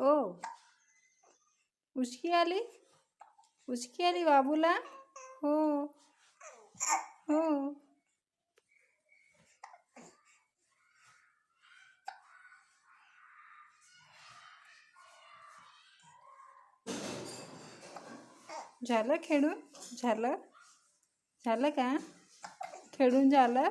ओ उचकी आली. उचकी आली बाबूला. हो हो. झालं खेळून? झालं का? खेळून झालं?